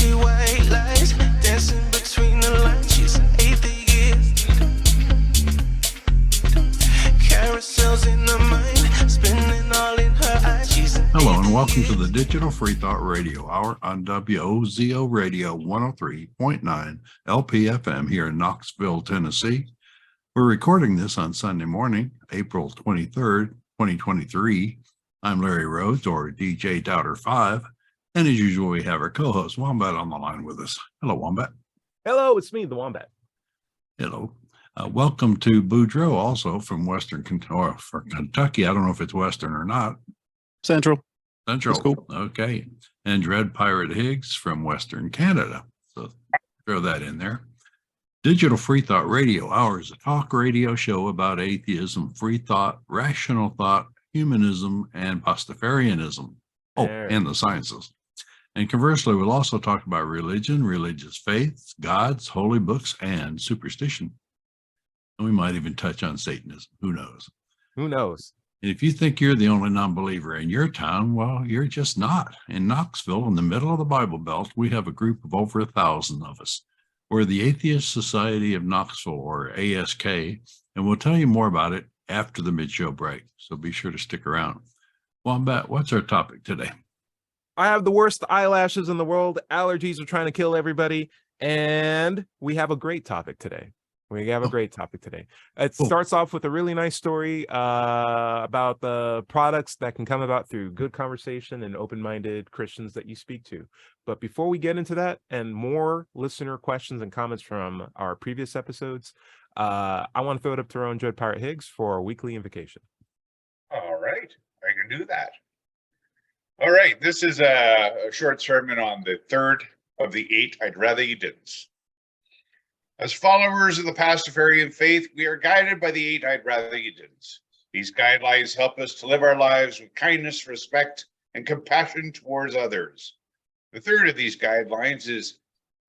see white lies dancing between the lines. She's an atheist. Carousels in her mind, spinning all in her eyes. She's an Hello and atheist. welcome to the Digital Freethought Radio Hour on WOZO Radio 103.9 LPFM here in Knoxville, Tennessee. We're recording this on Sunday morning, April 23rd, 2023. I'm Larry Rhodes, or DJ Doubter 5, and as usual, we have our co-host Wombat on the line with us. Hello, Wombat. Hello, it's me, the Wombat. Hello. Welcome to Boudreaux, also from Western Kentucky. I don't know if it's Western or not. Central. That's cool. Okay. And Dread Pirate Higgs from Western Canada. So throw that in there. Digital Freethought Radio Hour is a talk radio show about atheism, free thought, rational thought, humanism, and Pastafarianism. And the sciences. And conversely, we'll also talk about religion, religious faiths, gods, holy books, and superstition. And we might even touch on Satanism. Who knows? Who knows? And if you think you're the only non-believer in your town, well, you're just not. In Knoxville, in the middle of the Bible Belt, we have a group of over 1,000 of us. We're the Atheist Society of Knoxville, or ASK, and we'll tell you more about it after the mid-show break, so be sure to stick around. Wombat, what's our topic today? I have the worst eyelashes in the world. Allergies are trying to kill everybody, and we have a great topic today. It starts off with a really nice story about the products that can come about through good conversation and open-minded Christians that you speak to. But before we get into that and more listener questions and comments from our previous episodes, I want to throw it up to our own Dread Pirate Higgs for our weekly invocation. All right, I can do that. All right, this is a short sermon on the third of the 8 I'd rather you didn't. As followers of the Pastafarian faith, we are guided by the 8 I'd rather you didn't. These guidelines help us to live our lives with kindness, respect, and compassion towards others. The third of these guidelines is,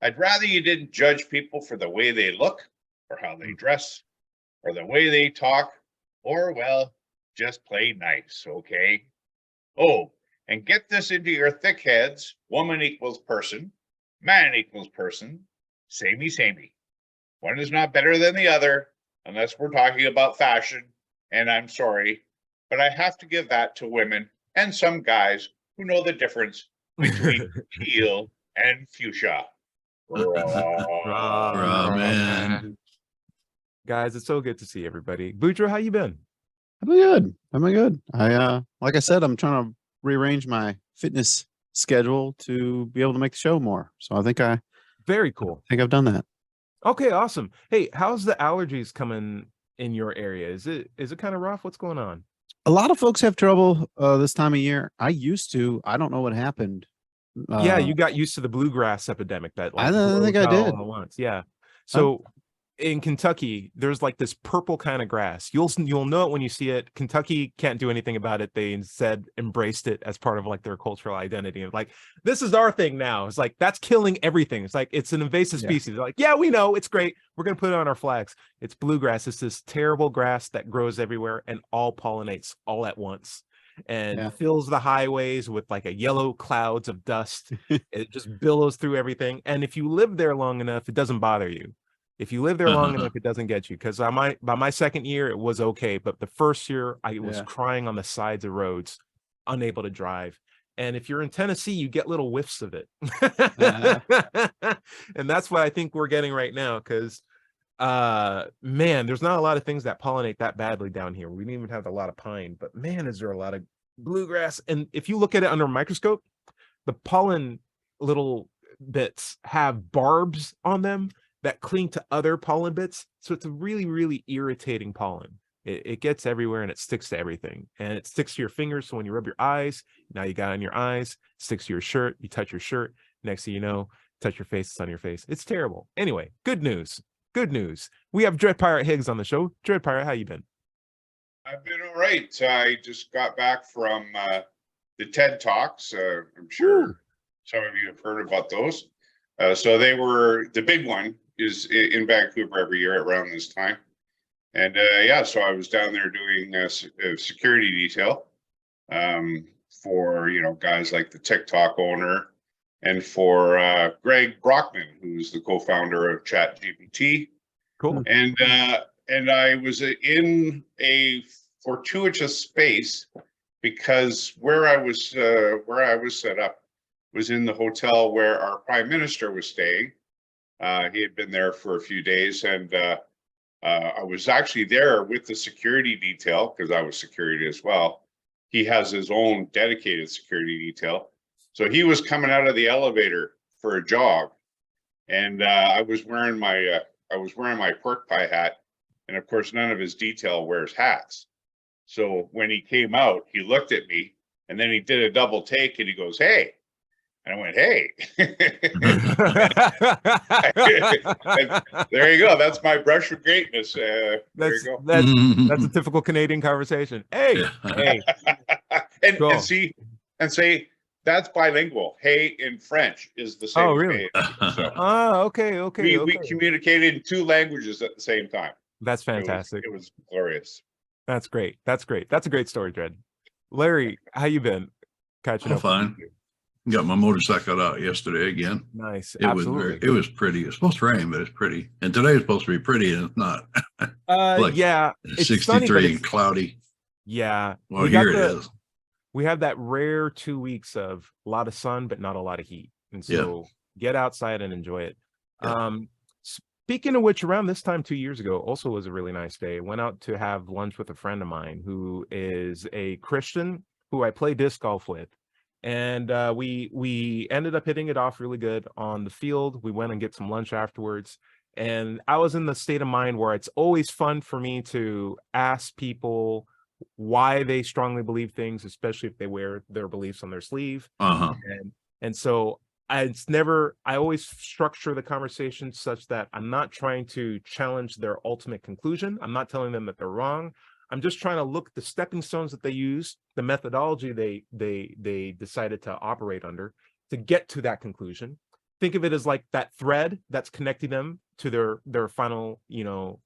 I'd rather you didn't judge people for the way they look, or how they dress, or the way they talk, or, well, just play nice, okay? Oh, and get this into your thick heads: woman equals person, man equals person, samey. One is not better than the other, unless we're talking about fashion, and I'm sorry, but I have to give that to women and some guys who know the difference between teal and fuchsia. Man. Guys, it's so good to see everybody. Boudreaux, how you been? I'm good. Like I said, I'm trying to rearrange my fitness schedule to be able to make the show more. So I think Very cool. I've done that. Okay, awesome. Hey, how's the allergies coming in your area? Is it kind of rough? What's going on? A lot of folks have trouble this time of year. I used to. I don't know what happened. Yeah, you got used to the bluegrass epidemic that I don't think I did. all at once. Yeah. So in Kentucky, there's like this purple kind of grass. You'll know it when you see it. Kentucky can't do anything about it. They instead embraced it as part of like their cultural identity. And like, this is our thing now. It's like, that's killing everything. It's like, it's an invasive species. They're like, yeah, we know, it's great. We're going to put it on our flags. It's bluegrass. It's this terrible grass that grows everywhere and all pollinates all at once and fills the highways with like a yellow clouds of dust. It just billows through everything. And if you live there long enough, it doesn't bother you. If you live there long enough, it doesn't get you. Because by my second year, it was okay. But the first year, I was crying on the sides of roads, unable to drive. And if you're in Tennessee, you get little whiffs of it. And that's what I think we're getting right now. Because, man, there's not a lot of things that pollinate that badly down here. We don't even have a lot of pine. But, man, is there a lot of bluegrass. And if you look at it under a microscope, the pollen little bits have barbs on them that cling to other pollen bits. So it's a really, really irritating pollen. It gets everywhere and it sticks to everything. And it sticks to your fingers. So when you rub your eyes, now you got it on your eyes, sticks to your shirt, you touch your shirt. Next thing you know, touch your face, it's on your face. It's terrible. Anyway, good news. We have Dread Pirate Higgs on the show. Dread Pirate, how you been? I've been all right. I just got back from the TED Talks. I'm sure some of you have heard about those. So they were, the big one is in Vancouver every year around this time. And so I was down there doing a security detail for, guys like the TikTok owner and for Greg Brockman, who's the co-founder of ChatGPT. Cool. And I was in a fortuitous space because where I was set up was in the hotel where our prime minister was staying. He had been there for a few days, and I was actually there with the security detail because I was security as well. He has his own dedicated security detail. So he was coming out of the elevator for a jog, and I was wearing my pork pie hat, and of course none of his detail wears hats. So when he came out, he looked at me, and then he did a double take, and he goes, "Hey," and I went, "Hey." There you go. That's my brush with greatness. There you go. That's a typical Canadian conversation. Hey, hey, and cool. and say that's bilingual. Hey in French is the same. Oh, really? Hey. So Okay. we communicated in two languages at the same time. That's fantastic. It was glorious. That's great. That's a great story, Dred. Larry, how you been? Catching up? Fine. Got my motorcycle out yesterday again. Nice. It was pretty. It's supposed to rain, but it's pretty. And today is supposed to be pretty, and it's not. Yeah, it's 63 sunny, and cloudy. Yeah. Well, here it is. We have that rare 2 weeks of a lot of sun, but not a lot of heat. And so get outside and enjoy it. Yeah. Speaking of which, around this time 2 years ago also was a really nice day. Went out to have lunch with a friend of mine who is a Christian who I play disc golf with. And we ended up hitting it off really good on the field. We went and get some lunch afterwards. And I was in the state of mind where it's always fun for me to ask people why they strongly believe things, especially if they wear their beliefs on their sleeve. And so I always structure the conversation such that I'm not trying to challenge their ultimate conclusion. I'm not telling them that they're wrong. I'm just trying to look at the stepping stones that they use, the methodology they decided to operate under to get to that conclusion. Think of it as like that thread that's connecting them to their final,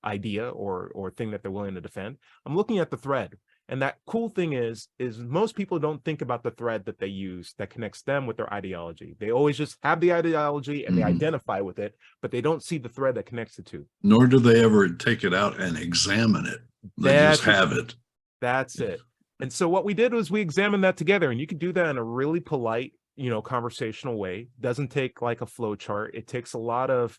idea or thing that they're willing to defend. I'm looking at the thread. And that cool thing is most people don't think about the thread that they use that connects them with their ideology. They always just have the ideology and they identify with it, but they don't see the thread that connects the two. Nor do they ever take it out and examine it. They just have it. That's it. And so what we did was we examined that together, and you can do that in a really polite, conversational way. Doesn't take like a flow chart. It takes a lot of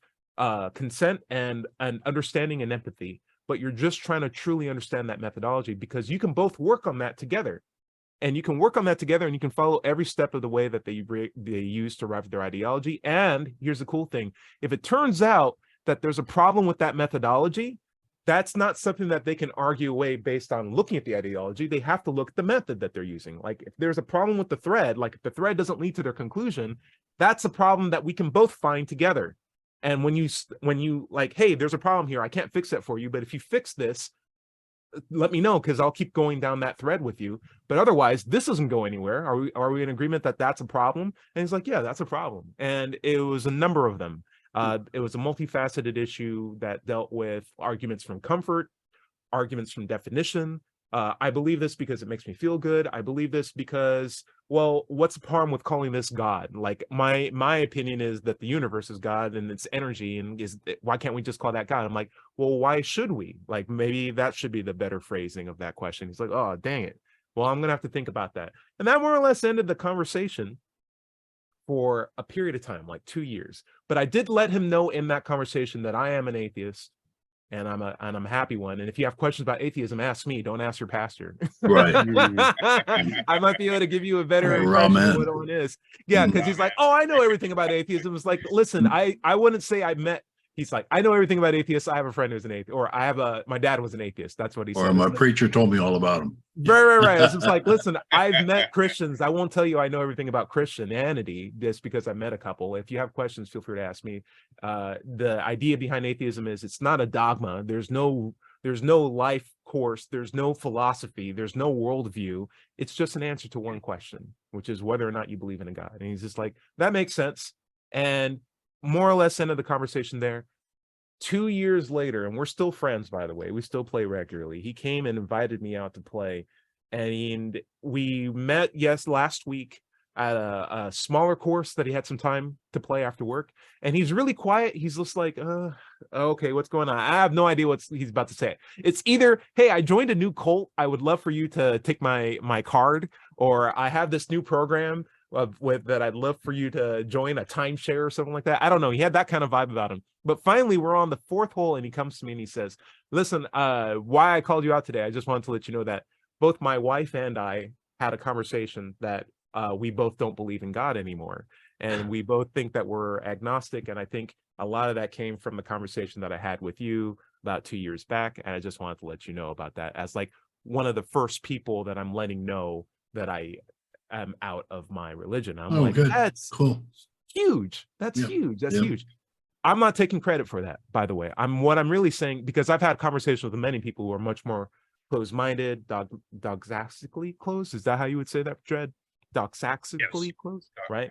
consent and understanding and empathy. But you're just trying to truly understand that methodology because you can both work on that together. And you can work on that together and you can follow every step of the way that they use to arrive at their ideology. And here's the cool thing. If it turns out that there's a problem with that methodology, that's not something that they can argue away based on looking at the ideology. They have to look at the method that they're using. Like if there's a problem with the thread, like if the thread doesn't lead to their conclusion, that's a problem that we can both find together. And when you like, hey, there's a problem here, I can't fix that for you, but if you fix this, let me know because I'll keep going down that thread with you. But otherwise, this doesn't go anywhere. Are we in agreement that that's a problem? And he's like, yeah, that's a problem. And it was a number of them. It was a multifaceted issue that dealt with arguments from comfort, arguments from definition. I believe this because it makes me feel good. I believe this because, well, what's the harm with calling this God? Like my opinion is that the universe is God and it's energy, and why can't we just call that God? I'm like, well, why should we? Like maybe that should be the better phrasing of that question. He's like, oh, dang it. Well, I'm gonna have to think about that. And that more or less ended the conversation for a period of time, like 2 years. But I did let him know in that conversation that I am an atheist. And I'm a happy one. And if you have questions about atheism, ask me. Don't ask your pastor. Right. I might be able to give you a better impression of what one is. Yeah, because he's like, oh, I know everything about atheism. It's like, listen, I wouldn't say I met. He's like, I know everything about atheists. I have a friend who's an atheist, or my dad was an atheist. That's what he said. Or my preacher told me all about him. Right. It's just like, listen, I've met Christians. I won't tell you I know everything about Christianity just because I met a couple. If you have questions, feel free to ask me. The idea behind atheism is it's not a dogma. There's no life course. There's no philosophy. There's no worldview. It's just an answer to one question, which is whether or not you believe in a God. And he's just like, that makes sense. And more or less ended the conversation there. 2 years later, and we're still friends, by the way, we still play regularly. He came and invited me out to play, and we met, last week. at a smaller course that he had some time to play after work, and he's really quiet. He's just like, okay, what's going on? I have no idea what he's about to say. It's either, hey, I joined a new cult, I would love for you to take my card, or I have this new program that I'd love for you to join, a timeshare or something like that. I don't know. He had that kind of vibe about him. But finally, we're on the fourth hole, and he comes to me and he says, listen, why I called you out today, I just wanted to let you know that both my wife and I had a conversation that we both don't believe in God anymore. And we both think that we're agnostic. And I think a lot of that came from the conversation that I had with you about 2 years back. And I just wanted to let you know about that as like one of the first people that I'm letting know that I am out of my religion. I'm like, good. That's Cool. huge. That's Yep. huge. That's Yep. huge. I'm not taking credit for that, by the way. What I'm really saying, because I've had conversations with many people who are much more closed-minded, doxastically closed. Is that how you would say that, Dred? Doxastically closed, right?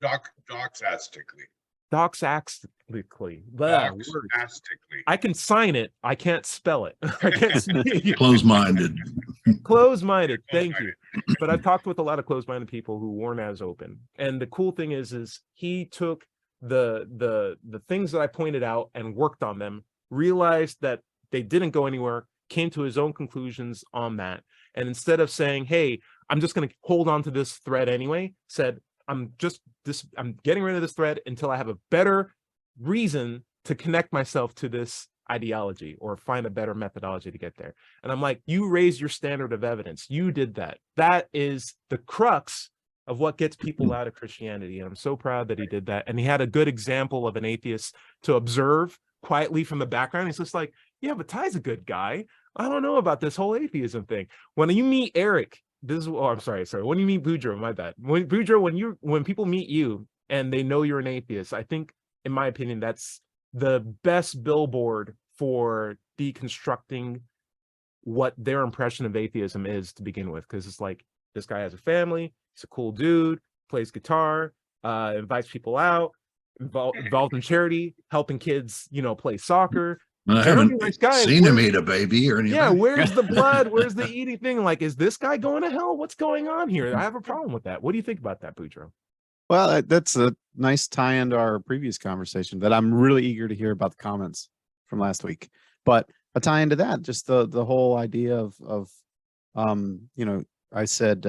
Doxastically. Doxastically. The word. Doxastically. I can sign it. I can't spell it. I can't speak it. Close-minded. Closed-minded. Thank you. But I've talked with a lot of closed-minded people who weren't as open. And the cool thing is he took the things that I pointed out and worked on them, realized that they didn't go anywhere, came to his own conclusions on that. And instead of saying, hey, I'm just going to hold on to this thread anyway, said, I'm getting rid of this thread until I have a better reason to connect myself to this ideology or find a better methodology to get there. And I'm like, you raised your standard of evidence. You did that. That is the crux of what gets people out of Christianity. And I'm so proud that he did that. And he had a good example of an atheist to observe quietly from the background. He's just like, yeah, but Ty's a good guy. I don't know about this whole atheism thing. When you meet Eric, I'm sorry. When you meet Boudreaux, my bad. When people meet you and they know you're an atheist, I think, in my opinion, that's the best billboard for deconstructing what their impression of atheism is to begin with. Because it's like, this guy has a family, he's a cool dude, plays guitar, invites people out, involved in charity, helping kids, play soccer. I haven't seen him eat a baby or anything. Yeah, where's the blood? Where's the eating thing? Like, is this guy going to hell? What's going on here? I have a problem with that. What do you think about that, Boudreaux? Well, that's a nice tie into our previous conversation that I'm really eager to hear about the comments from last week. But a tie into that, just the whole idea of I said,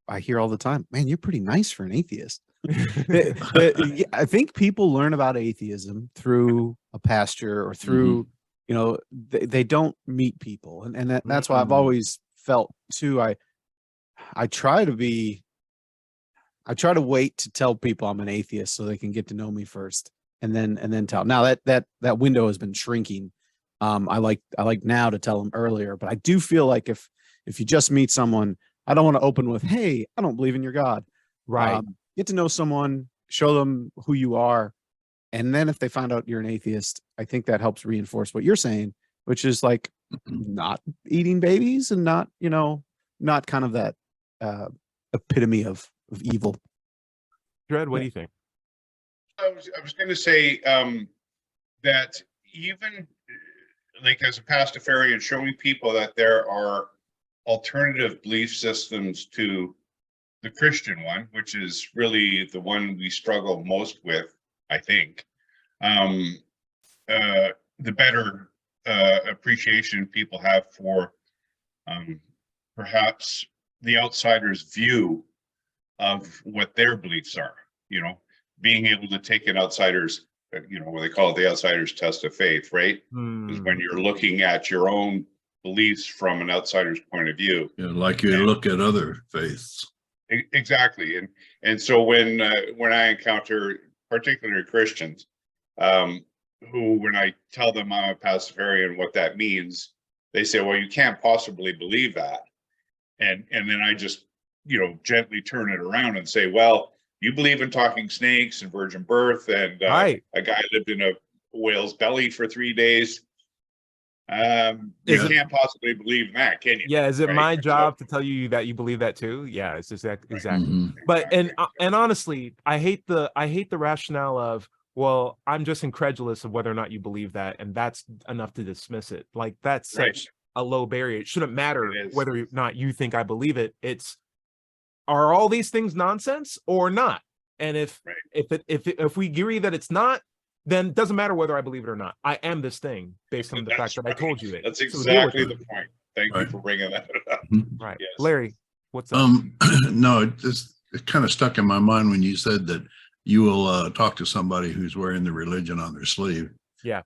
I hear all the time, man, you're pretty nice for an atheist. I think people learn about atheism through a pasture or through, they don't meet people. And that's why I've always felt too, I try to wait to tell people I'm an atheist so they can get to know me first and then tell. Now that window has been shrinking. I like now to tell them earlier, but I do feel like if you just meet someone, I don't want to open with, hey, I don't believe in your God. Right. Get to know someone, show them who you are. And then if they find out you're an atheist, I think that helps reinforce what you're saying, which is like not eating babies and not kind of that epitome of evil. Dred, what do you think? I was going to say that even like as a pastafarian, showing people that there are alternative belief systems to the Christian one, which is really the one we struggle most with, I think, the better appreciation people have for perhaps the outsider's view of what their beliefs are, being able to take an outsider's, what they call it, the outsider's test of faith, right? Is when you're looking at your own beliefs from an outsider's point of view. Yeah, like you look at other faiths. Exactly. And so when I encounter particularly Christians, who, when I tell them I'm a pastafarian, what that means, they say, well, you can't possibly believe that. And then I just, gently turn it around and say, well, you believe in talking snakes and virgin birth and a guy lived in a whale's belly for 3 days. You can't possibly believe in that, can you? Yeah, is it my job to tell you that you believe that too? Yeah, it's just exactly. Mm-hmm. But and honestly, I hate the rationale of, well, I'm just incredulous of whether or not you believe that, and that's enough to dismiss it. Like, that's such a low barrier. It shouldn't matter whether or not you think I believe it. It's are all these things nonsense or not? And if we agree that it's not, then it doesn't matter whether I believe it or not. I am this thing based on the fact that I told you it. That's So exactly the point. Thank you for bringing that up. Right. Yes. Larry, what's up? No, it kind of stuck in my mind when you said that you will talk to somebody who's wearing the religion on their sleeve. Yeah.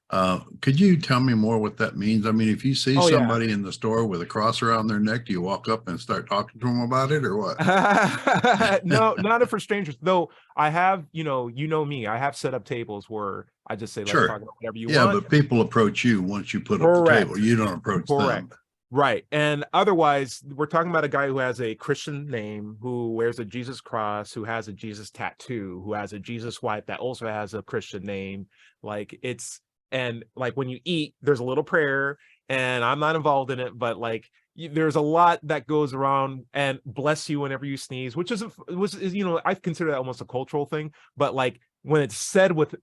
Could you tell me more what that means? I mean, if you see Oh, somebody in the store with a cross around their neck, do you walk up and start talking to them about it or what? No, not for strangers. Though I have, you know me, I have set up tables where I just say, let's Sure. talk about whatever you Yeah, want. but people approach you once you put up the Correct. table. You don't approach them. Right. And otherwise, we're talking about a guy who has a Christian name, who wears a Jesus cross, who has a Jesus tattoo, who has a Jesus wife that also has a Christian name. And like when you eat, there's a little prayer, and I'm not involved in it, but like there's a lot that goes around, and bless you whenever you sneeze, which is I consider that almost a cultural thing. But like when it's said with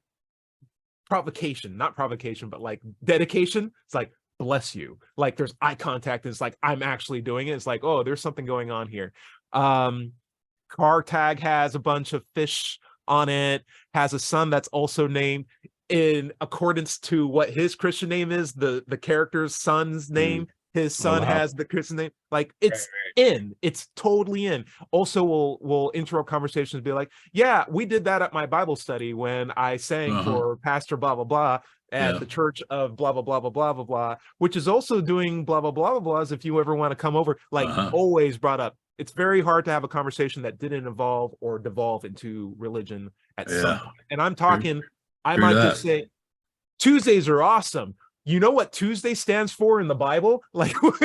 not provocation, but like dedication, it's like, bless you. Like there's eye contact. And it's like, I'm actually doing it. It's like, oh, there's something going on here. Car tag has a bunch of fish on it, has a son that's also named in accordance to what his Christian name is, the character's son's name. His son has the Christian name. Like it's it's totally in. Also, we'll interrupt conversations, be like, yeah, we did that at my Bible study when I sang for Pastor blah blah blah at the church of blah blah blah blah blah blah blah, which is also doing blah blah blah blah blahs. If you ever want to come over, like always brought up. It's very hard to have a conversation that didn't evolve or devolve into religion at some point. And I'm talking, I might just say, Tuesdays are awesome. You know what Tuesday stands for in the Bible? Like, well,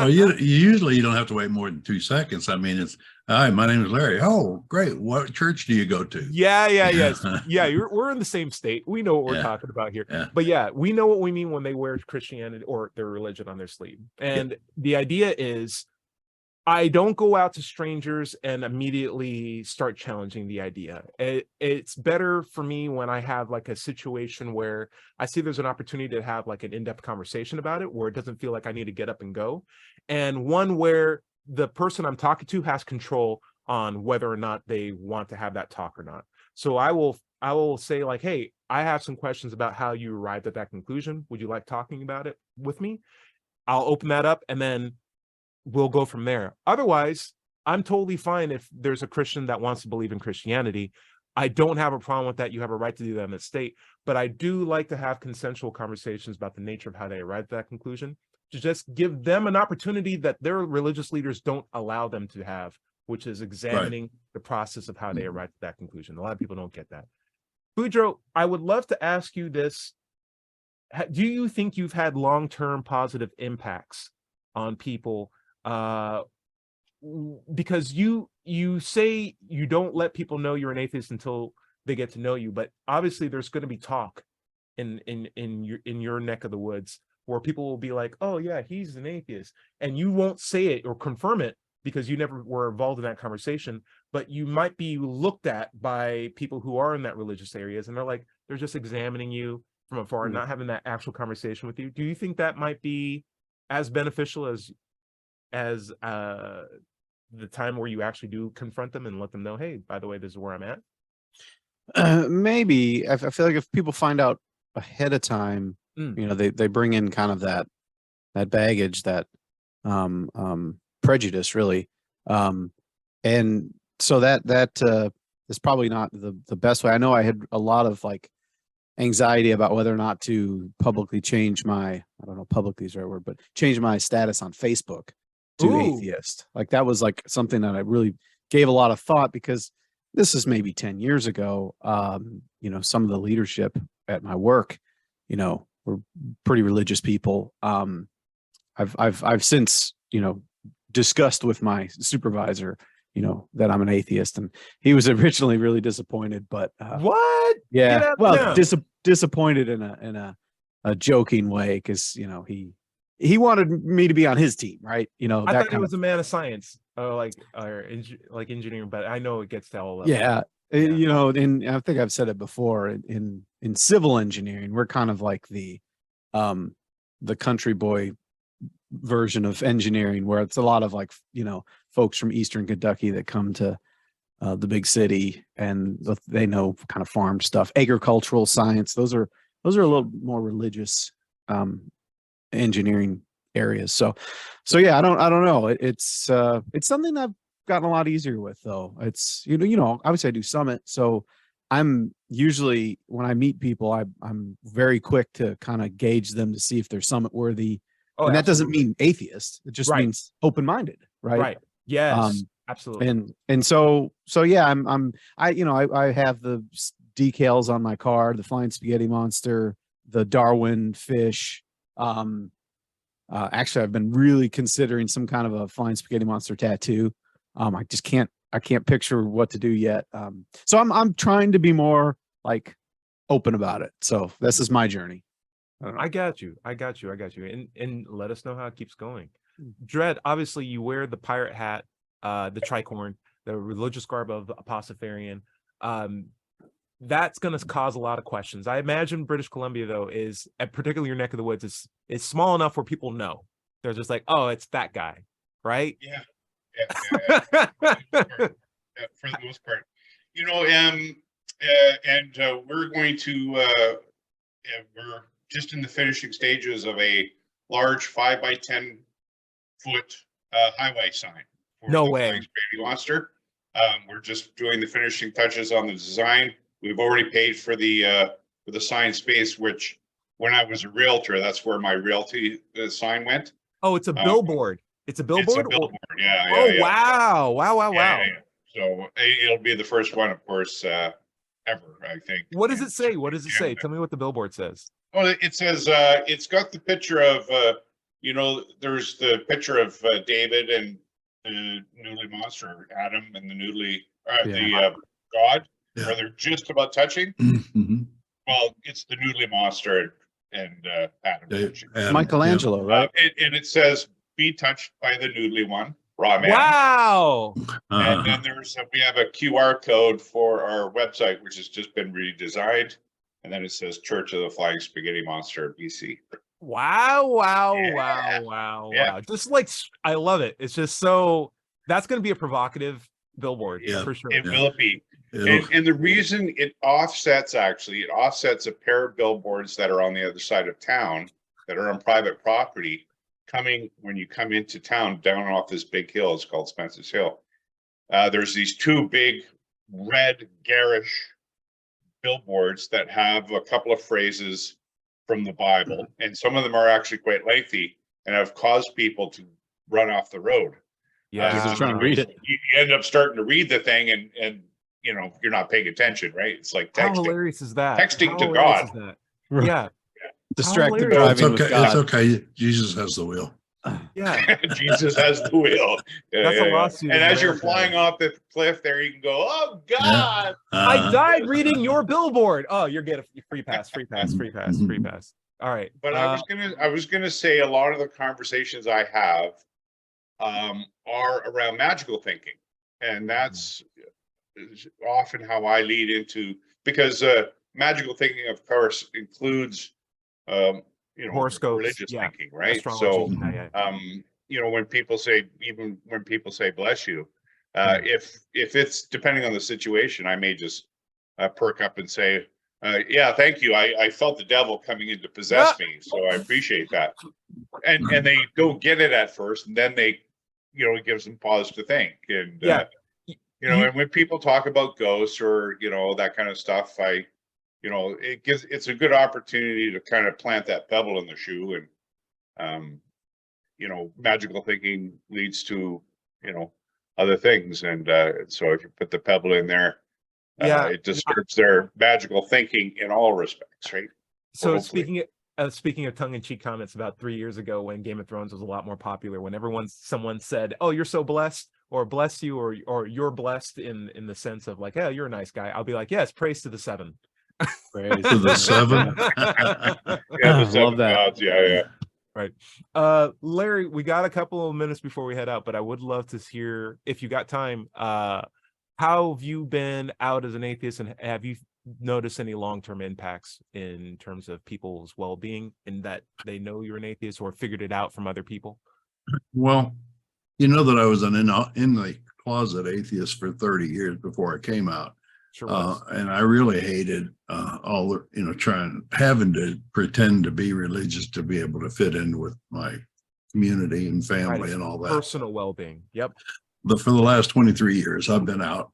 you usually don't have to wait more than 2 seconds. I mean, it's, hi, my name is Larry. Oh, great. What church do you go to? Yes. We're in the same state. We know what we're talking about here. But yeah, we know what we mean when they wear Christianity or their religion on their sleeve. And the idea is, I don't go out to strangers and immediately start challenging the idea. It's better for me when I have like a situation where I see there's an opportunity to have like an in-depth conversation about it, where it doesn't feel like I need to get up and go. And one where the person I'm talking to has control on whether or not they want to have that talk or not. So I will say like, hey, I have some questions about how you arrived at that conclusion. Would you like talking about it with me? I'll open that up, and then we'll go from there. Otherwise, I'm totally fine if there's a Christian that wants to believe in Christianity. I don't have a problem with that. You have a right to do that in the state. But I do like to have consensual conversations about the nature of how they arrived at that conclusion, to just give them an opportunity that their religious leaders don't allow them to have, which is examining the process of how they arrived at that conclusion. A lot of people don't get that. Boudreaux, I would love to ask you this. Do you think you've had long-term positive impacts on people? Because you say you don't let people know you're an atheist until they get to know you, but obviously there's going to be talk in your neck of the woods where people will be like, oh yeah, he's an atheist, and you won't say it or confirm it because you never were involved in that conversation, but you might be looked at by people who are in that religious areas, and they're just examining you from afar and not having that actual conversation with you. Do you think that might be as beneficial as the time where you actually do confront them and let them know, hey, by the way, this is where I'm at? Maybe. I feel like if people find out ahead of time, they bring in kind of that baggage, that prejudice, really, and so that is probably not the best way. I know I had a lot of like anxiety about whether or not to publicly change my, I don't know, publicly is the right word, but change my status on Facebook to atheist. Like that was like something that I really gave a lot of thought, because this is maybe 10 years ago. Some of the leadership at my work, were pretty religious people. I've since, discussed with my supervisor, that I'm an atheist, and he was originally really disappointed, but what? Yeah, well, disappointed in a joking way, because he wanted me to be on his team, right? I thought he was a man of science, like engineering, but I know it gets to all levels. Yeah. And I think I've said it before, in civil engineering, we're kind of like the country boy version of engineering where it's a lot of like, folks from Eastern Kentucky that come to the big city and they know kind of farm stuff, agricultural science. Those are a little more religious engineering areas. So yeah, I don't know. It's something I've gotten a lot easier with though. It's, obviously I do Summit. So I'm usually, when I meet people, I'm very quick to kind of gauge them to see if they're Summit worthy. Oh, and that doesn't absolutely. mean atheist. It just means open-minded. Right. Right. Yes. Absolutely. And so yeah, I have the decals on my car, the Flying Spaghetti Monster, the Darwin fish. Actually, I've been really considering some kind of a Flying Spaghetti Monster tattoo. I can't picture what to do yet. So I'm trying to be more like open about it. So this is my journey. I got you. And let us know how it keeps going. Dread, obviously you wear the pirate hat, the tricorn, the religious garb of Apostopharian. That's going to cause a lot of questions. I imagine British Columbia, though, is, particularly your neck of the woods, is small enough where people know. They're just like, oh, it's that guy, right? Yeah. Yeah, for the most part, and we're going to we're just in the finishing stages of a large 5 by 10 foot highway sign. No the way. Flying Spaghetti Monster. We're just doing the finishing touches on the design. We've already paid for the sign space, which when I was a realtor, that's where my realty sign went. Oh, it's a billboard. It's a billboard? It's a billboard, yeah. Oh, yeah. wow. Wow. Yeah. So it'll be the first one, of course, ever, I think. What does it say? Tell me what the billboard says. Oh, it says, it's got the picture of, there's the picture of David and the noodly monster, Adam and the noodly, the God, where they're just about touching. Mm-hmm. Well, it's the noodly monster and Adam. Michelangelo, right? And it says, be touched by the noodly one, raw man. Wow. And then we have a QR code for our website, which has just been redesigned. And then it says Church of the Flying Spaghetti Monster, BC. Wow. Yeah. Just like, I love it. It's just so, that's going to be a provocative billboard for sure. It will be. And the reason it offsets a pair of billboards that are on the other side of town that are on private property when you come into town down off this big hill. It's called Spencer's Hill. There's these two big red garish billboards that have a couple of phrases from the Bible, and some of them are actually quite lengthy and have caused people to run off the road. Yeah, they're trying to read it. You end up starting to read the thing, and you're not paying attention, right? It's like texting. How hilarious is that? Texting to God. Yeah. Distracted hilarious. driving with God. It's okay. Jesus has the wheel. Yeah. Jesus has the wheel. That's a lawsuit. And as you're flying off the cliff there, you can go, oh God. I died reading your billboard. Oh, you're getting a free pass. All right. But I was gonna say a lot of the conversations I have are around magical thinking. And that's often how I lead into, because magical thinking, of course, includes horoscopes, religious thinking, right? Astrology. So when people say bless you, if it's depending on the situation, I may just perk up and say, yeah, thank you. I felt the devil coming in to possess me, so I appreciate that. And they don't get it at first, and then they, it gives them pause to think. And and when people talk about ghosts or that kind of stuff, it's a good opportunity to kind of plant that pebble in the shoe. And magical thinking leads to other things, and so if you put the pebble in there, it disturbs their magical thinking in all respects, right? So speaking of tongue-in-cheek comments about 3 years ago when Game of Thrones was a lot more popular, when someone said, oh, you're so blessed, or bless you, or you're blessed in the sense of like, oh, you're a nice guy, I'll be like, yes, praise to the seven. Praise to the seven. The seven gods. Yeah. Right. Larry, we got a couple of minutes before we head out, but I would love to hear, if you got time, how have you been out as an atheist, and have you notice any long-term impacts in terms of people's well-being, in that they know you're an atheist or figured it out from other people? Well, you know that I was in the closet atheist for 30 years before I came out. Sure was. And I really hated all the, having to pretend to be religious to be able to fit in with my community and family Right. and all that. Personal well-being. Yep. But for the last 23 years, I've been out.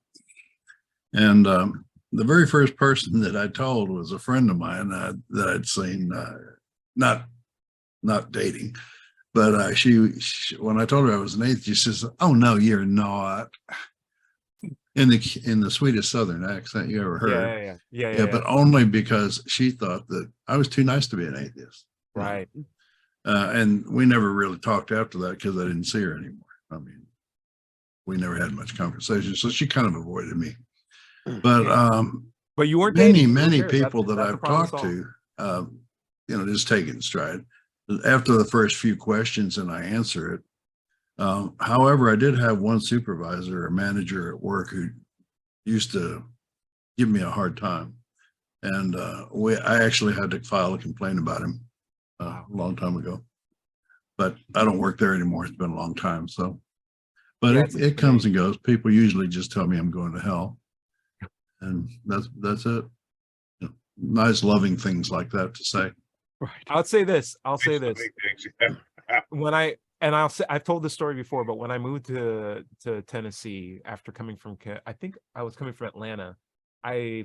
And the very first person that I told was a friend of mine that I'd seen, not dating, but she, when I told her I was an atheist, she says, "Oh no, you're not." In the sweetest Southern accent you ever heard. Yeah, but only because she thought that I was too nice to be an atheist. Right. And we never really talked after that because I didn't see her anymore. I mean, we never had much conversation, so she kind of avoided me. But you weren't many people that I've talked to, just take it in stride. After the first few questions and I answer it. However, I did have one supervisor or manager at work who used to give me a hard time. And I actually had to file a complaint about him a long time ago. But I don't work there anymore. It's been a long time. So, but it comes and goes. People usually just tell me I'm going to hell. And that's it. Nice, loving things like that to say. Right. I'll say this. I've told this story before, but when I moved to Tennessee after coming from, I think I was coming from Atlanta,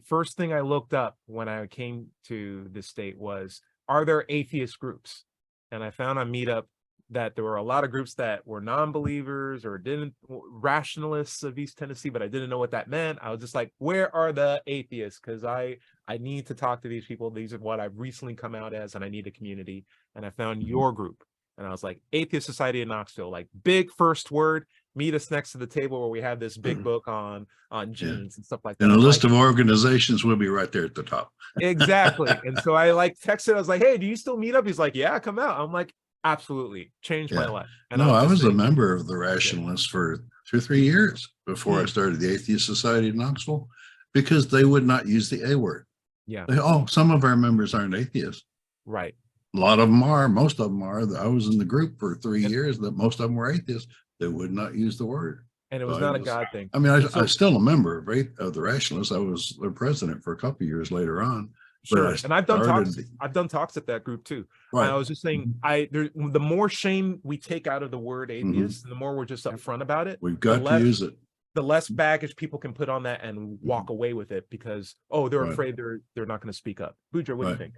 first thing I looked up when I came to the state was, are there atheist groups? And I found on Meetup that there were a lot of groups that were non-believers or rationalists of East Tennessee, but I didn't know what that meant. I was just like, where are the atheists? Because I need to talk to these people. These are what I've recently come out as, and I need a community. And I found your group. And I was like, Atheist Society in Knoxville, like big first word, meet us next to the table where we have this big book on genes and stuff like that. And a list of organizations will be right there at the top. Exactly. And so I texted, I was like, hey, do you still meet up? He's like, yeah, come out. I'm like, absolutely. Changed my life. And I was a member of the Rationalists for 2 or 3 years before I started the Atheist Society in Knoxville, because they would not use the A word. Yeah. Some of our members aren't atheists. Right. A lot of them are. Most of them are. I was in the group for 3 years that most of them were atheists. They would not use the word. And it was not a God thing. I mean, I'm still a member of the Rationalists. I was their president for a couple of years later on. Sure. And I've done talks at that group too. Right. And I was just saying, the more shame we take out of the word atheist, the more we're just upfront about it. We've got to use it. The less baggage people can put on that and walk away with it because, they're afraid they're not going to speak up. Boudreaux, what do you think?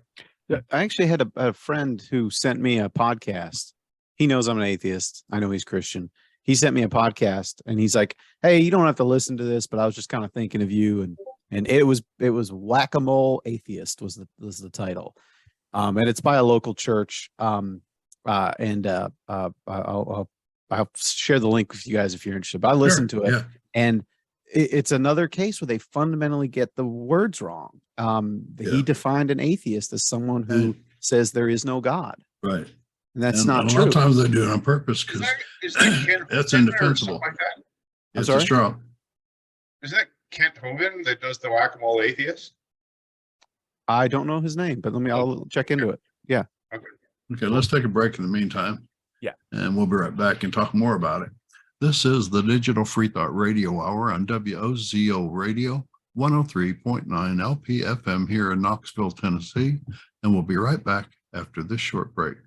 I actually had a friend who sent me a podcast. He knows I'm an atheist. I know he's Christian. He sent me a podcast and he's like, hey, you don't have to listen to this, but I was just kind of thinking of you. And it was Whack-A-Mole Atheist was the title. And it's by a local church. I'll share the link with you guys if you're interested, but I listened to it. Yeah. And it's another case where they fundamentally get the words wrong. He defined an atheist as someone who says there is no God. Right. And that's not true. A lot of times they do it on purpose because that's indefensible. Like that? It's a straw. Is that Kent Hovind that does the Whack-A-Mole Atheist? I don't know his name, but I'll check into it. Yeah. Okay, let's take a break in the meantime. Yeah. And we'll be right back and talk more about it. This is the Digital Freethought Radio Hour on WOZO Radio, 103.9 LPFM here in Knoxville, Tennessee. And we'll be right back after this short break.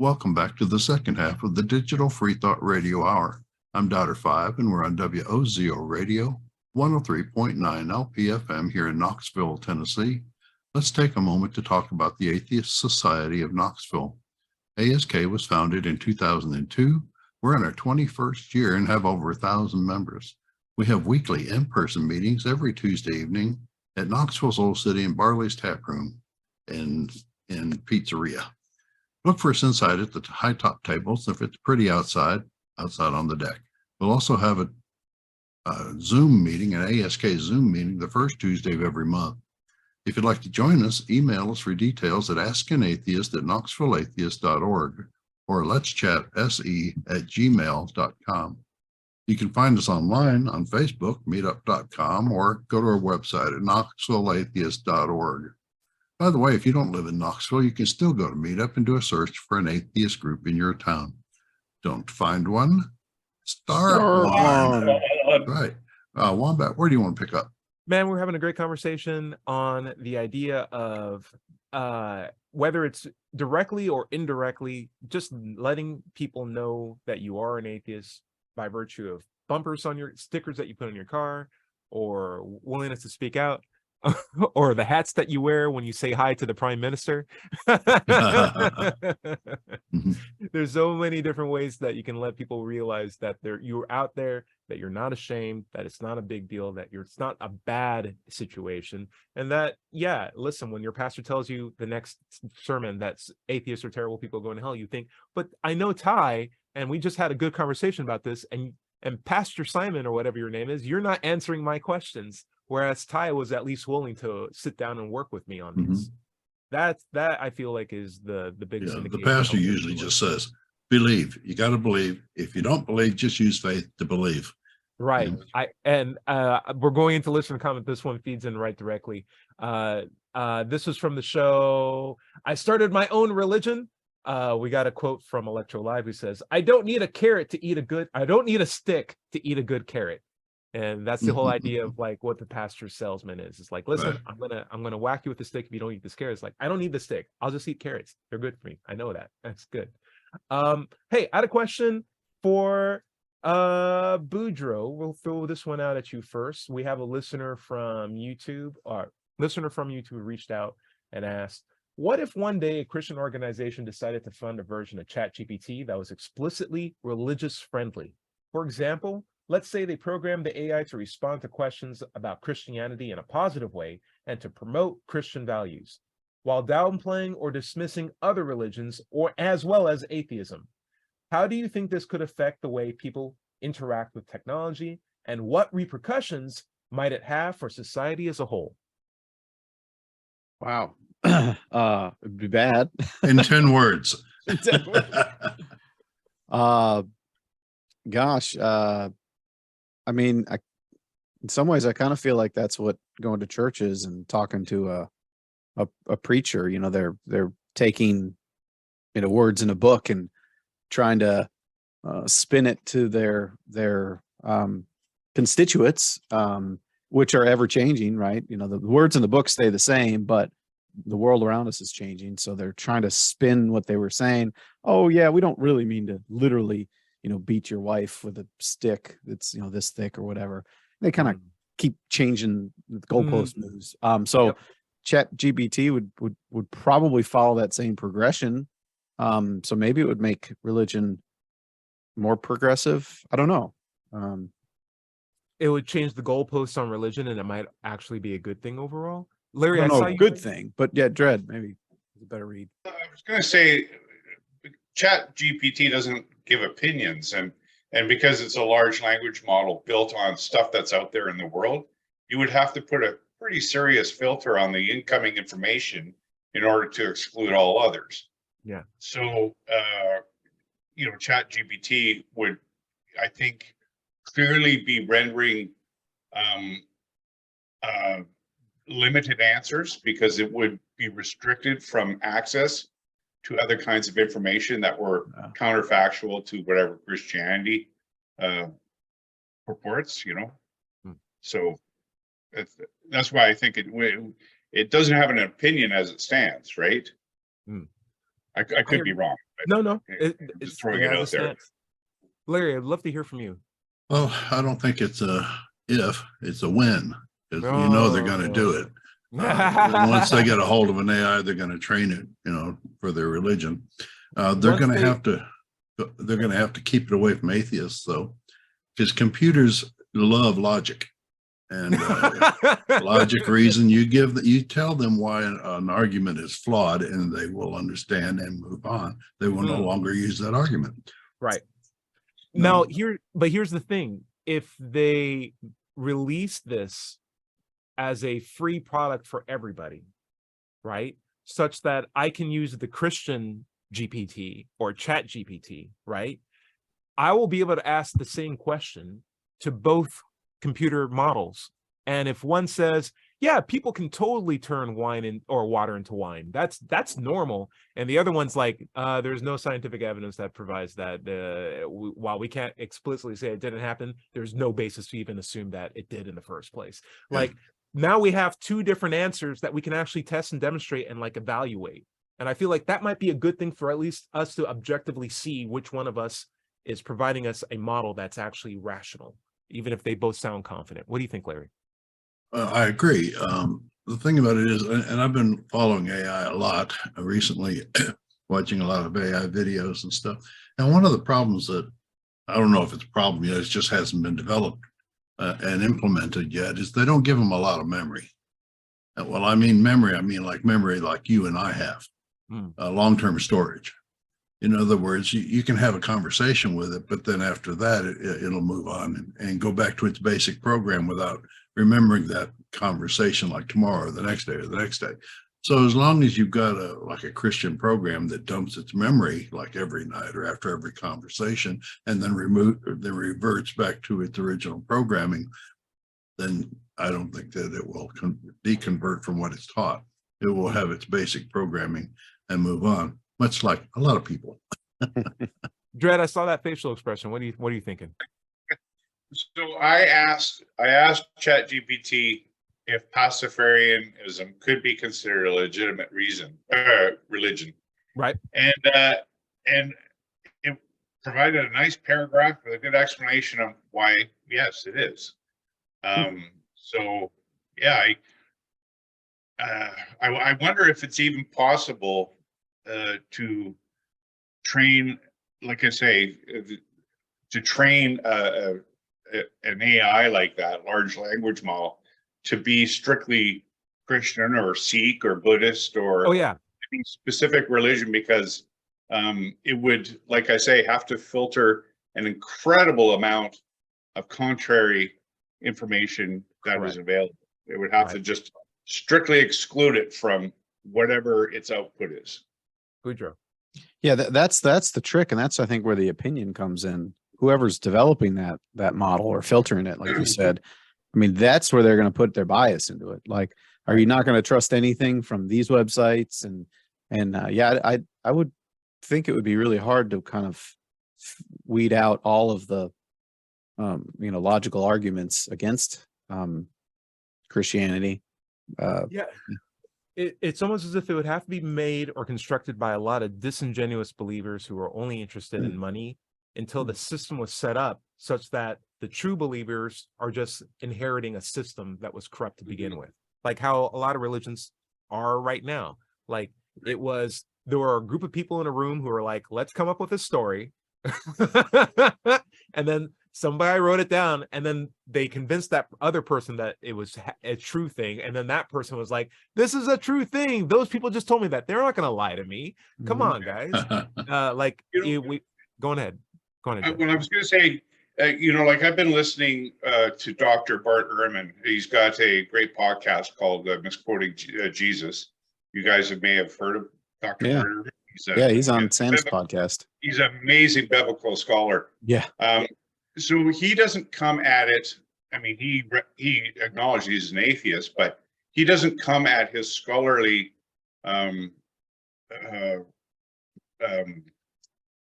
Welcome back to the second half of the Digital Freethought Radio Hour. I'm Daughter 5, and we're on WOZO Radio, 103.9 LPFM here in Knoxville, Tennessee. Let's take a moment to talk about the Atheist Society of Knoxville. ASK was founded in 2002. We're in our 21st year and have over 1,000 members. We have weekly in-person meetings every Tuesday evening at Knoxville's Old City and Barley's Tap Room in Pizzeria. Look for us inside at the high top tables. If it's pretty outside on the deck. We'll also have a Zoom meeting, an ASK Zoom meeting, the first Tuesday of every month. If you'd like to join us, email us for details at askanatheist@knoxvilleatheist.org or let'schatse@gmail.com. You can find us online on Facebook, meetup.com, or go to our website at knoxvilleatheist.org. By the way, if you don't live in Knoxville, you can still go to Meetup and do a search for an atheist group in your town. Don't find one? Start one. Right. Wombat, where do you want to pick up? Man, we're having a great conversation on the idea of whether it's directly or indirectly, just letting people know that you are an atheist by virtue of bumpers on your stickers that you put in your car, or willingness to speak out, or the hats that you wear when you say hi to the prime minister. There's so many different ways that you can let people realize that you're out there, that you're not ashamed, that it's not a big deal, that it's not a bad situation. And that, yeah, listen, when your pastor tells you the next sermon that's atheists are terrible people going to hell, you think, but I know Ty, and we just had a good conversation about this, and Pastor Simon, or whatever your name is, you're not answering my questions. Whereas Ty was at least willing to sit down and work with me on these. That I feel like is the biggest indication. The pastor usually just says, believe. You got to believe. If you don't believe, just use faith to believe. Right. We're going into listener comment. This one feeds in right directly. This was from the show I Started My Own Religion. We got a quote from Electro Live who says, I don't need a stick to eat a good carrot. And that's the whole idea of like what the pastor salesman is. It's like, listen, right. I'm gonna whack you with the stick if you don't eat this carrot. It's like, I don't need the stick. I'll just eat carrots. They're good for me. I know that. That's good. Hey, I had a question for Boudreaux. We'll throw this one out at you first. We have a listener from YouTube, reached out and asked, what if one day a Christian organization decided to fund a version of ChatGPT that was explicitly religious friendly? For example, let's say they program the AI to respond to questions about Christianity in a positive way and to promote Christian values, while downplaying or dismissing other religions, or as well as atheism. How do you think this could affect the way people interact with technology, and what repercussions might it have for society as a whole? Wow. It'd be bad. In 10 words. Gosh. I mean, in some ways, I kind of feel like that's what going to church is, and talking to a preacher. You know, they're taking, you know, words in a book and trying to spin it to their constituents, which are ever changing, right? You know, the words in the book stay the same, but the world around us is changing. So they're trying to spin what they were saying. Oh yeah, we don't really mean to literally, you know, beat your wife with a stick that's, you know, this thick or whatever. They kind of keep changing the goalpost moves. So ChatGPT would probably follow that same progression. So maybe it would make religion more progressive. I don't know. It would change the goalposts on religion, and it might actually be a good thing overall. Larry, I don't know, saw you. good thing, but yeah, Dread, maybe it's a better read. I was going to say, ChatGPT doesn't give opinions, and because it's a large language model built on stuff that's out there in the world, you would have to put a pretty serious filter on the incoming information in order to exclude all others. Yeah. So, you know, ChatGPT would, I think, clearly be rendering limited answers, because it would be restricted from access to other kinds of information that were counterfactual to whatever Christianity purports, you know. So that's why I think it doesn't have an opinion as it stands, right? I could be wrong. No, it's throwing it out there. Larry, I'd love to hear from you. Well, I don't think it's a if, it's a when. Because you know they're going to do it. Once they get a hold of an AI, they're going to train it, you know, for their religion. They're going to have to keep it away from atheists, though, because computers love logic and logic, reason. You tell them why an argument is flawed, and they will understand and move on. They will no longer use that argument. Right. Now, here's the thing: if they release this as a free product for everybody, right? Such that I can use the Christian GPT or Chat GPT, right? I will be able to ask the same question to both computer models. And if one says, yeah, people can totally turn wine or water into wine, that's normal. And the other one's like, there's no scientific evidence that provides that. While we can't explicitly say it didn't happen, there's no basis to even assume that it did in the first place. Like, now we have two different answers that we can actually test and demonstrate and like evaluate. And I feel like that might be a good thing for at least us to objectively see which one of us is providing us a model that's actually rational, even if they both sound confident. What do you think, Larry? I agree. The thing about it is, and I've been following AI a lot recently, watching a lot of AI videos and stuff. And one of the problems that, I don't know if it's a problem yet, it just hasn't been developed and implemented yet, is they don't give them a lot of memory. Well, I mean memory, I mean like memory like you and I have, long-term storage. In other words, you can have a conversation with it, but then after that, it'll move on and go back to its basic program without remembering that conversation like tomorrow or the next day or the next day. So as long as you've got a Christian program that dumps its memory like every night or after every conversation and then reverts back to its original programming, then I don't think that it will deconvert from what it's taught. It will have its basic programming and move on, much like a lot of people. Dredd, I saw that facial expression. What are you thinking? So I asked ChatGPT if Pastafarianism could be considered a legitimate religion, right? And it provided a nice paragraph with a good explanation of why yes, it is. So yeah, I wonder if it's even possible to train, like I say, to train an AI like that, large language model, to be strictly Christian or Sikh or Buddhist or any specific religion, because it would, like I say, have to filter an incredible amount of contrary information that is available. It would have to just strictly exclude it from whatever its output is. Boudreaux. Yeah, that's the trick, and that's I think where the opinion comes in. Whoever's developing that model or filtering it, like you said, I mean, that's where they're going to put their bias into it. Like, are you not going to trust anything from these websites? And I would think it would be really hard to kind of weed out all of the logical arguments against Christianity. It's almost as if it would have to be made or constructed by a lot of disingenuous believers who are only interested in money, until the system was set up such that the true believers are just inheriting a system that was corrupt to begin with, like how a lot of religions are right now. Like, there were a group of people in a room who were like, let's come up with a story. And then somebody wrote it down, and then they convinced that other person that it was a true thing, and then that person was like, this is a true thing, those people just told me that, they're not going to lie to me, come on guys. Go ahead. Well, I was going to say, like I've been listening to Dr. Bart Ehrman. He's got a great podcast called Misquoting Jesus. You guys may have heard of Dr. Bart Ehrman. He's on Sam's podcast. He's an amazing biblical scholar. Yeah. So he doesn't come at it. I mean, he acknowledges he's an atheist, but he doesn't come at his scholarly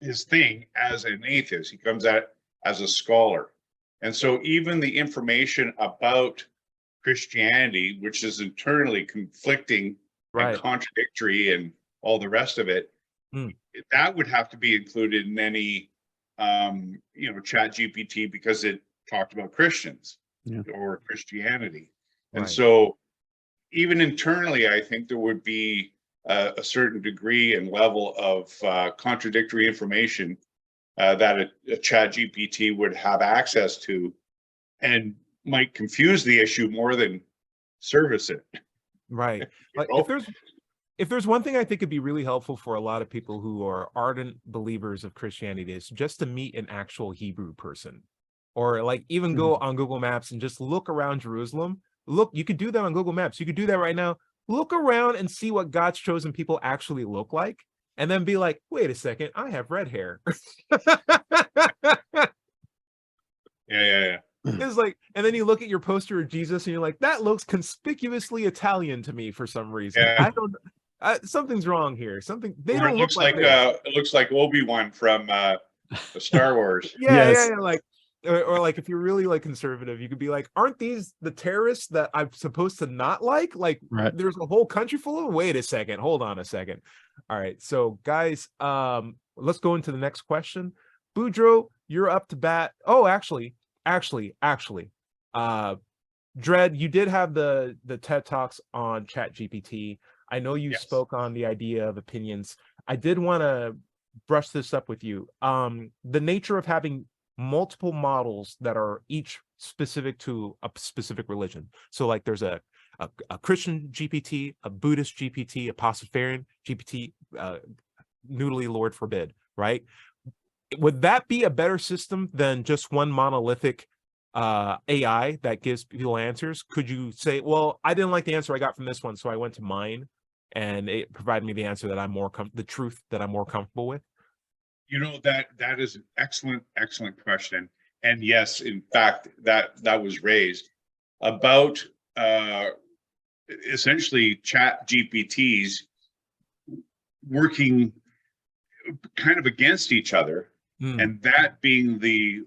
his thing as an atheist. He comes at it as a scholar. And so even the information about Christianity, which is internally conflicting and contradictory and all the rest of it, that would have to be included in any ChatGPT, because it talked about Christians or Christianity. And so even internally, I think there would be a certain degree and level of contradictory information that a ChatGPT would have access to, and might confuse the issue more than service it. Right. Like, if there's one thing I think would be really helpful for a lot of people who are ardent believers of Christianity, is just to meet an actual Hebrew person, or like even go on Google Maps and just look around Jerusalem. Look, you could do that on Google Maps. You could do that right now. Look around and see what God's chosen people actually look like. and then be like, wait a second, I have red hair. Yeah. It's like, and then you look at your poster of Jesus and you're like, that looks conspicuously Italian to me for some reason. Yeah. Something's wrong here. Something they Or don't it looks look like it looks like Obi-Wan from the Star Wars. Yes. yeah, like, or like if you're really like conservative, you could be like, aren't these the terrorists that I'm supposed to not like? Like, Right. there's a whole country full of them. Wait a second, hold on a second. All right, so guys, let's go into the next question. Boudreaux, you're up to bat. Oh, actually, Dredd, you did have the TED Talks on ChatGPT. I know you spoke on the idea of opinions. I did want to brush this up with you. The nature of having multiple models that are each specific to a specific religion. So like there's a Christian GPT, a Buddhist GPT, a Pastafarian GPT, noodly Lord forbid, right? Would that be a better system than just one monolithic AI that gives people answers? Could you say, well, I didn't like the answer I got from this one, so I went to mine and it provided me the answer that I'm the truth that I'm more comfortable with? You know, that is an excellent question. And yes, in fact, that was raised about essentially chat GPTs working kind of against each other, and that being the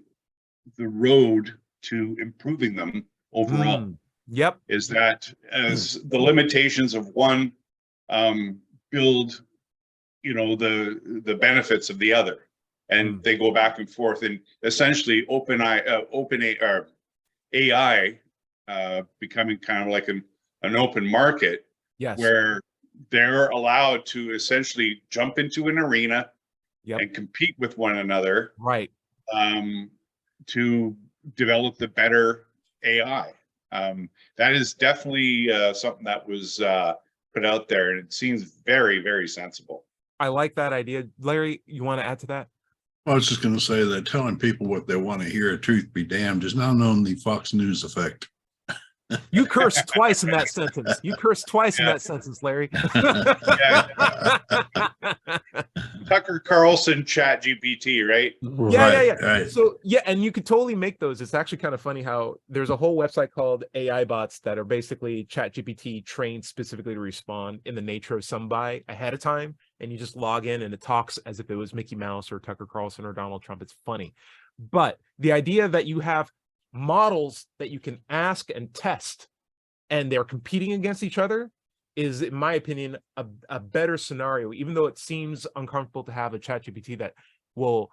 road to improving them overall. Yep. Is that as the limitations of one build, you know, the benefits of the other, and they go back and forth, and essentially AI becoming kind of like an open market, where they're allowed to essentially jump into an arena and compete with one another, right, to develop the better AI. That is definitely something that was put out there, and it seems very, very sensible. I like that idea. Larry, you want to add to that? I was just going to say that telling people what they want to hear, truth be damned, is now known the Fox News effect. You cursed twice in that sentence. You cursed twice in that sentence, Larry. Tucker Carlson Chat GPT, right? Yeah. Right. So and you could totally make those. It's actually kind of funny how there's a whole website called AI bots that are basically Chat GPT trained specifically to respond in the nature of somebody ahead of time, and you just log in and it talks as if it was Mickey Mouse or Tucker Carlson or Donald Trump. It's funny, but the idea that you have models that you can ask and test and they're competing against each other is, in my opinion, a better scenario, even though it seems uncomfortable to have a ChatGPT that will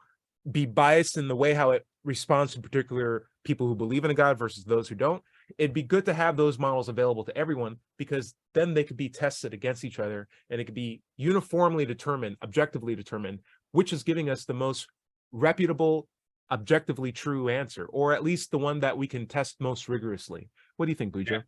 be biased in the way how it responds to particular people who believe in a God versus those who don't. It'd be good to have those models available to everyone, because then they could be tested against each other and it could be uniformly determined, objectively determined, which is giving us the most reputable, objectively true answer, or at least the one that we can test most rigorously. What do you think, Bujo?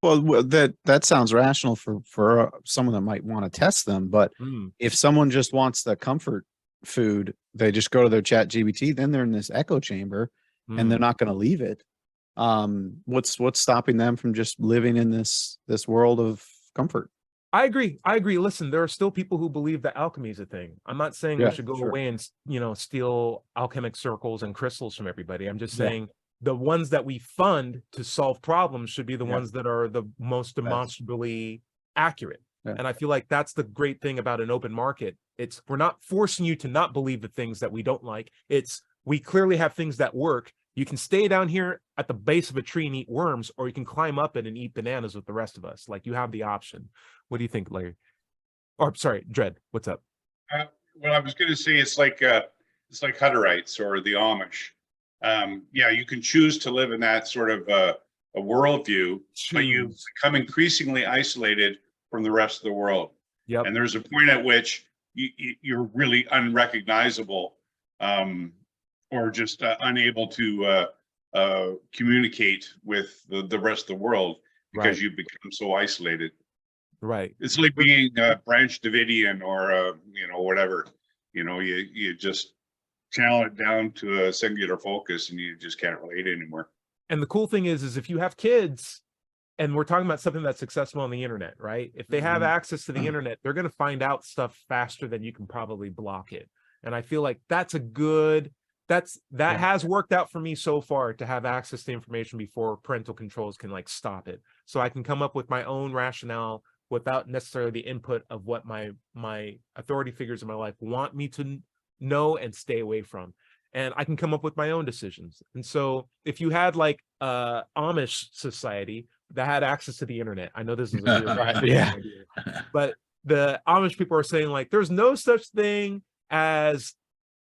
Well, that sounds rational for someone that might want to test them, but if someone just wants the comfort food, they just go to their Chat GPT, then they're in this echo chamber and they're not going to leave it. What's stopping them from just living in this world of comfort? I agree. Listen, there are still people who believe that alchemy is a thing. I'm not saying we should go away and, steal alchemic circles and crystals from everybody. I'm just saying the ones that we fund to solve problems should be the ones that are the most demonstrably accurate. And I feel like that's the great thing about an open market. We're not forcing you to not believe the things that we don't like. We clearly have things that work. You can stay down here at the base of a tree and eat worms, or you can climb up it and eat bananas with the rest of us. Like, you have the option. What do you think, Larry? Or sorry, Dredd, what's up? Well, I was going to say it's like Hutterites or the Amish. You can choose to live in that sort of a worldview, but you become increasingly isolated from the rest of the world. Yep. And there's a point at which you're really unrecognizable, or just unable to communicate with the rest of the world, because you become so isolated. Right. It's like being Branch Davidian or whatever. You just channel it down to a singular focus and you just can't relate anymore. And the cool thing is if you have kids and we're talking about something that's accessible on the internet, right? If they have access to the internet, they're going to find out stuff faster than you can probably block it. And I feel like that's a good, that has worked out for me so far, to have access to information before parental controls can like stop it. So I can come up with my own rationale without necessarily the input of what my authority figures in my life want me to know and stay away from. And I can come up with my own decisions. And so if you had like Amish society that had access to the internet, I know this is a weird idea, but the Amish people are saying like, there's no such thing as,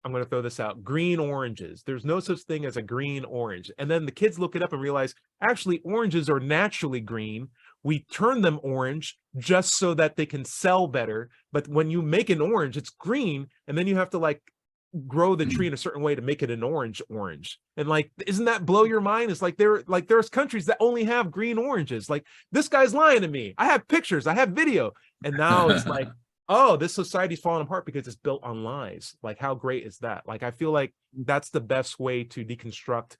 I'm going to throw this out, green oranges. There's no such thing as a green orange. And then the kids look it up and realize, actually, oranges are naturally green. We turn them orange just so that they can sell better. But when you make an orange, it's green. And then you have to like grow the tree in a certain way to make it an orange. And like, isn't that blow your mind? It's like there's countries that only have green oranges. Like, this guy's lying to me. I have pictures, I have video. And now it's like, oh, this society's falling apart because it's built on lies. Like, how great is that? Like, I feel like that's the best way to deconstruct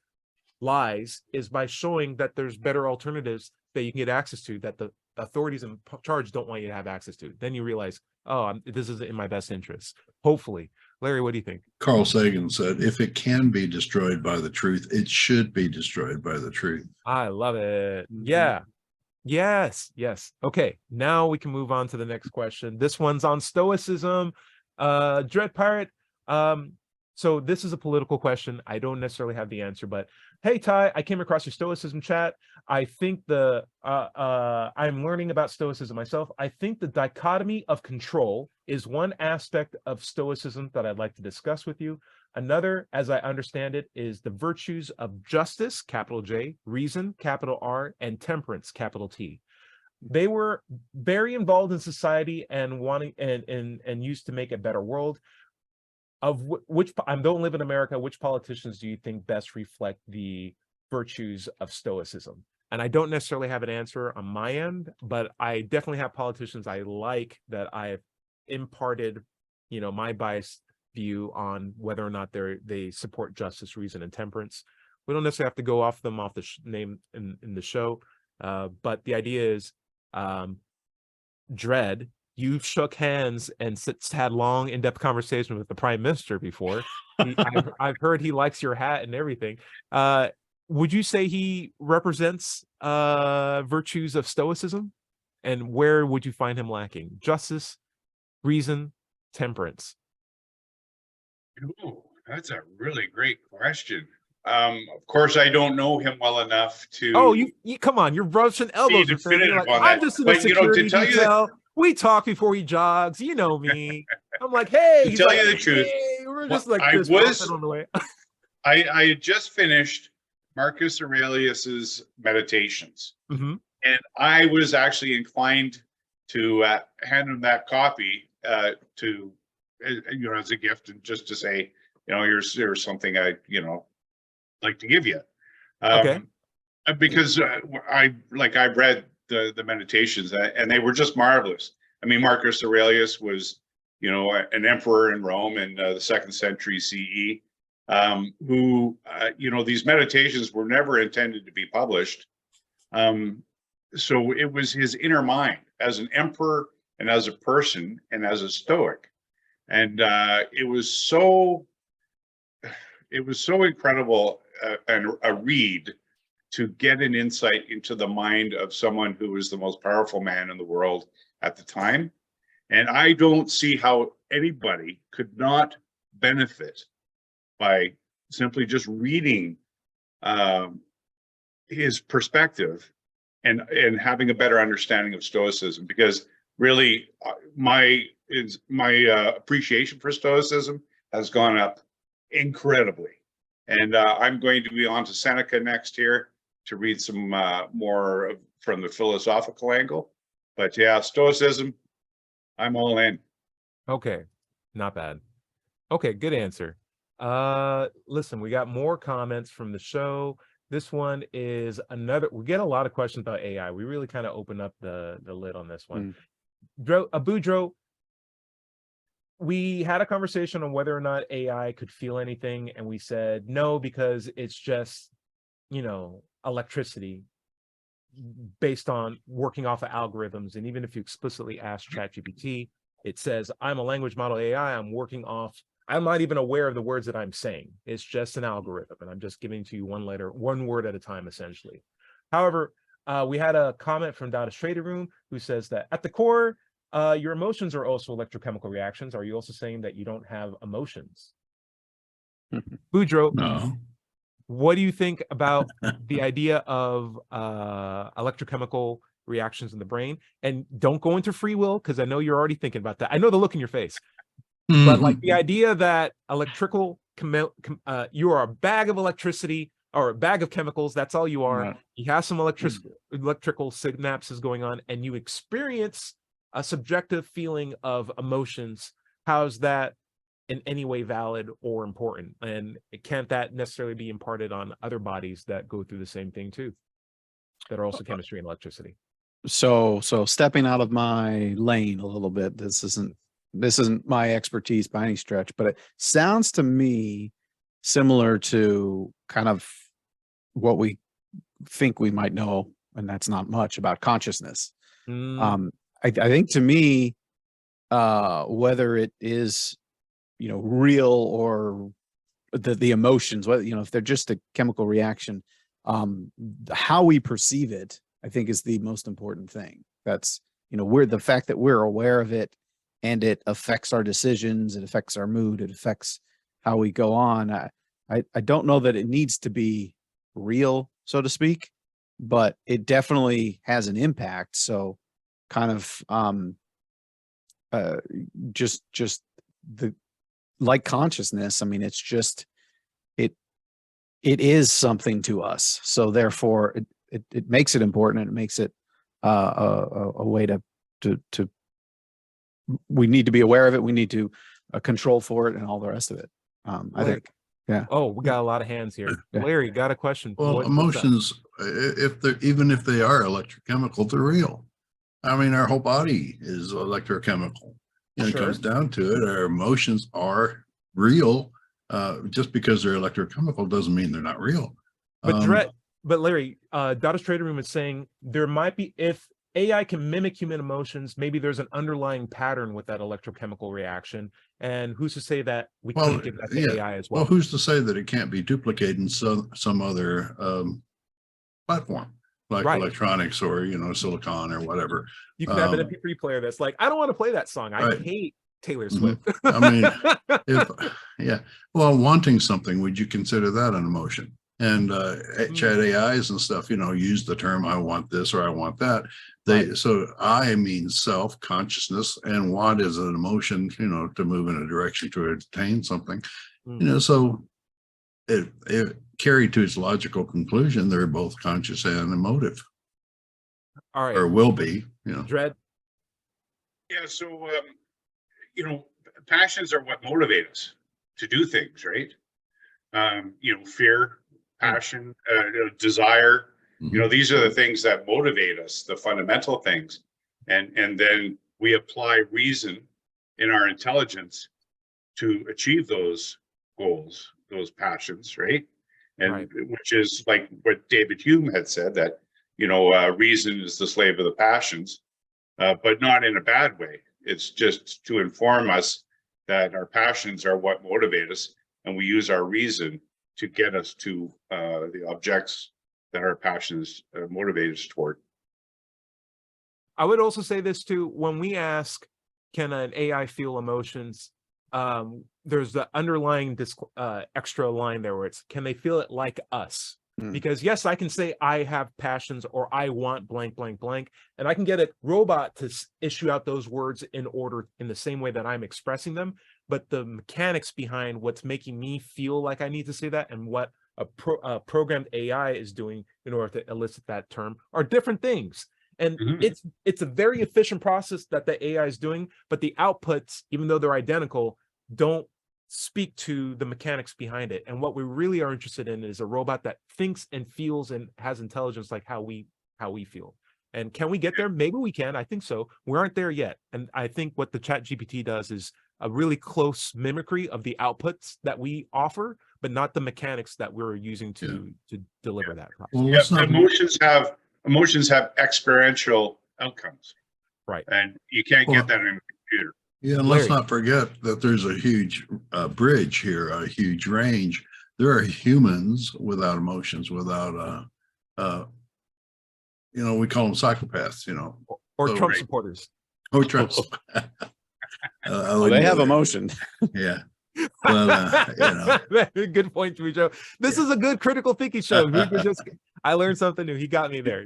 lies, is by showing that there's better alternatives that you can get access to, that the authorities in charge don't want you to have access to. Then you realize, oh, this is in my best interest. Hopefully. Larry, what do you think? Carl Sagan said, if it can be destroyed by the truth, it should be destroyed by the truth. I love it. Yeah. Yes. Okay, now we can move on to the next question. This one's on Stoicism. Dread Pirate. So this is a political question. I don't necessarily have the answer, but hey, Ty, I came across your Stoicism chat. I think I'm learning about Stoicism myself. I think the dichotomy of control is one aspect of Stoicism that I'd like to discuss with you. Another, as I understand it, is the virtues of justice, capital J, reason, capital R, and temperance, capital T. They were very involved in society and wanting and used to make a better world. Of which, I don't live in America, which politicians do you think best reflect the virtues of Stoicism? And I don't necessarily have an answer on my end, but I definitely have politicians I like that I've imparted, my biased view on whether or not they support justice, reason, and temperance. We don't necessarily have to go off them off the name in the show, but the idea is, Dread, you shook hands and had long, in-depth conversation with the Prime Minister before. I've heard he likes your hat and everything. Would you say he represents virtues of Stoicism? And where would you find him lacking? Justice, reason, temperance. Ooh, that's a really great question. Of course, I don't know him well enough to. Oh, you come on, you're brushing elbows with him. Like, I'm just in the security detail. We talk before he jogs. You know me. I'm like, hey. To tell you the truth, we're just like I this was on the way. I had just finished Marcus Aurelius's Meditations, and I was actually inclined to hand him that copy to as a gift, and just to say, here's something I like to give you. Okay. Because I've read the Meditations, and they were just marvelous. I mean, Marcus Aurelius was, an emperor in Rome in the 2nd century CE, who, these meditations were never intended to be published. So it was his inner mind as an emperor and as a person and as a Stoic. And it was so incredible and a read to get an insight into the mind of someone who was the most powerful man in the world at the time. And I don't see how anybody could not benefit by simply just reading his perspective and having a better understanding of Stoicism, because really my appreciation for Stoicism has gone up incredibly. And I'm going to be on to Seneca next year to read some more from the philosophical angle. But yeah, Stoicism, I'm all in. Okay, not bad. Okay, good answer. Listen, we got more comments from the show. This one is we get a lot of questions about AI. We really kind of open up the lid on this one. Abudro, we had a conversation on whether or not AI could feel anything, and we said no, because it's just, electricity. based on working off of algorithms. And even if you explicitly ask ChatGPT, it says, I'm a language model AI, I'm not even aware of the words that I'm saying. It's just an algorithm, and I'm just giving to you one word at a time, essentially. However, we had a comment from Data Trader Room who says that at the core, your emotions are also electrochemical reactions. Are you also saying that you don't have emotions? Boudreaux, No. what do you think about the idea of electrochemical reactions in the brain? And don't go into free will, because I know you're already thinking about that. I know the look in your face. But like the idea that you are a bag of electricity or a bag of chemicals, that's all you are. Right. You have some electrical synapses going on, and you experience a subjective feeling of emotions. How's that in any way valid or important? And can't that necessarily be imparted on other bodies that go through the same thing too, that are also chemistry and electricity? So stepping out of my lane a little bit, this isn't my expertise by any stretch, but it sounds to me similar to kind of what we think we might know, and that's not much, about consciousness. I think to me, whether it is, real or the emotions, whether, if they're just a chemical reaction, how we perceive it, I think, is the most important thing. That's, the fact that we're aware of it, and it affects our decisions, it affects our mood, it affects how we go on. I don't know that it needs to be real, so to speak, but it definitely has an impact. So kind of just the, like consciousness, I mean, it's just it is something to us. So therefore it makes it important, and it makes it a way to we need to be aware of it. We need to control for it, and all the rest of it. I think, yeah. Oh, we got a lot of hands here. Yeah. Larry, got a question. Well, emotions, even if they are electrochemical, they're real. I mean, our whole body is electrochemical. When it comes down to it, our emotions are real. Just because they're electrochemical doesn't mean they're not real. But Larry, Dada's Trader Room is saying there might be, if AI can mimic human emotions, maybe there's an underlying pattern with that electrochemical reaction. And who's to say that we can't give that to AI as well? Well, who's to say that it can't be duplicated in some other platform, like electronics or, silicon or whatever. You can have an MP3 player that's like, I don't want to play that song. I hate Taylor Swift. I mean, wanting something, would you consider that an emotion? And chat AIs and stuff, use the term "I want this" or "I want that." So I means self consciousness, and want is an emotion, to move in a direction to attain something. So it carried to its logical conclusion, they're both conscious and emotive. All right, or will be. Dread. Yeah. So passions are what motivate us to do things, right? Fear, passion, desire, these are the things that motivate us, the fundamental things. And then we apply reason in our intelligence to achieve those goals, those passions, right? And which is like what David Hume had said, that, reason is the slave of the passions, but not in a bad way. It's just to inform us that our passions are what motivate us, and we use our reason to get us to the objects that our passions motivate us toward. I would also say this too, when we ask, can an AI feel emotions? There's the underlying extra line there where it's, can they feel it like us? Because yes, I can say I have passions, or I want blank, blank, blank, and I can get a robot to issue out those words in order in the same way that I'm expressing them. But the mechanics behind what's making me feel like I need to say that, and what a programmed AI is doing in order to elicit that term, are different things. And it's a very efficient process that the AI is doing, but the outputs, even though they're identical, don't speak to the mechanics behind it. And what we really are interested in is a robot that thinks and feels and has intelligence like how we feel. And can we get there? Maybe we can. I think so. We aren't there yet. And I think what the ChatGPT does is a really close mimicry of the outputs that we offer, but not the mechanics that we're using to deliver that process. Emotions have emotions have experiential outcomes. Right. And you can't get that in a computer. Yeah, and let's Larry. not forget that there's a huge bridge here, a huge range. There are humans without emotions, without, we call them psychopaths, Or So, Trump right. supporters. or trust. Well, they have emotion. Yeah. But, Good point, Joe. This is a good critical thinking show. I learned something new. He got me there.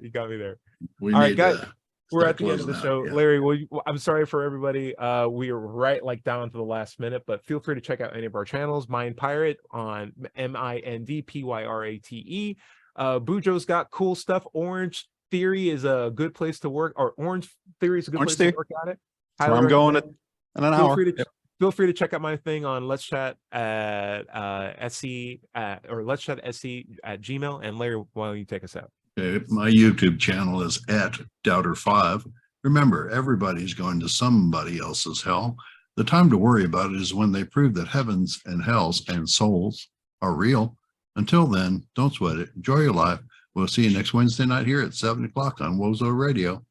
we All right, need guys, to We're start at the end of the closing show. out, yeah. Larry, I'm sorry for everybody. We are right down to the last minute, but feel free to check out any of our channels. Mind Pirate on MINDPYRATE. Bujo's got cool stuff. Orange Theory is a good place to work, or Orange Theory is a good Orange place Theory. to work at it. That's where I'm going in an Feel hour. feel free to check out my thing on Let's Chat at SC or Let's Chat SC at Gmail. And Larry, why don't you take us out? Okay, my YouTube channel is at Doubter5. Remember, everybody's going to somebody else's hell. The time to worry about it is when they prove that heavens and hells and souls are real. Until then, don't sweat it. Enjoy your life. We'll see you next Wednesday night here at 7 o'clock on WOZO Radio.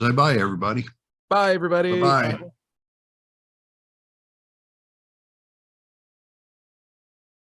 Say bye, everybody. Bye, everybody. Bye-bye.